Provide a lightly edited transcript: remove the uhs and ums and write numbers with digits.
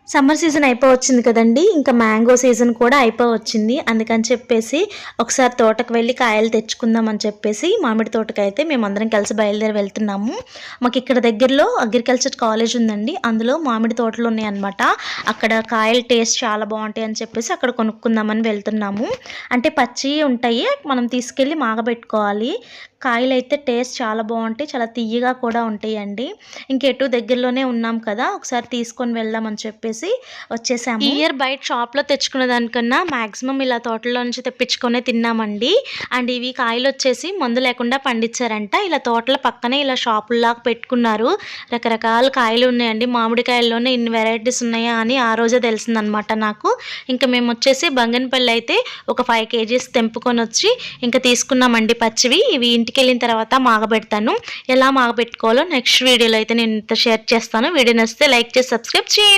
Summer season అయిపోవచ్చింది కదండీ! ఇంకా mango season కూడా అయిపోవచ్చింది. అందుకని చెప్పేసి ఒకసారి తోటకి వెళ్ళి కాయలు తెచ్చుకుందాం అని చెప్పేసి మామిడి తోటకైతే మేమందరం కలిసి బయలుదేరి వెళ్తున్నాము. మాకిక్కడ దగ్గరలో అగ్రికల్చర్ కాలేజ్ ఉందండి. అందులో మామిడి తోటలు ఉన్నాయన్నమాట. అక్కడ కాయల టేస్ట్ చాలా బావుంటాయి అని చెప్పేసి అక్కడ కొనుక్కుందామని వెళ్తున్నాము. అంటే పచ్చియి ఉంటాయి. మనం తీసుకెళ్ళి మాగబెట్టుకోవాలి. కాయలైతే టేస్ట్ చాలా బావుంటాయి. చాలా తియ్యగా కూడా ఉంటాయండి. ఇంకెటు దగ్గరలోనే ఉన్నాం కదా! ఒకసారి తీసుకొని వెళ్దామని చెప్పేసి వచ్చేసాము. ఈ ఇయర్ బయట షాప్‌లో తెచ్చుకున్న దానికన్నా మాక్సిమం ఇలా తోటలో నుంచి తెప్పించుకొనే తిన్నామండి. అండ్ ఇవి కాయలొచ్చేసి మందు లేకుండా పండించారంట. ఇలా తోటల పక్కనే ఇలా షాపుల్లాగా పెట్టుకున్నారు. రకరకాల కాయలు ఉన్నాయండి. మామిడికాయల్లోనే ఇన్ని వెరైటీస్ ఉన్నాయా అని ఆ రోజే తెలిసిందనమాట నాకు. ఇంకా మేమొచ్చేసి బంగనపల్లి అయితే ఒక 5 కేజీస్ తెంపుకొనొచ్చి ఇంకా తీసుకున్నామండి పచ్చివి. ఇవి ఇంటికెళ్ళిన తర్వాత మాగబెడతాను. ఎలా మాగబెట్టుకోవాలో నెక్స్ట్ వీడియోలో అయితే నేను షేర్ చేస్తాను. వీడియో నచ్చితే లైక్ చేసి సబ్స్క్రైబ్ చేయండి.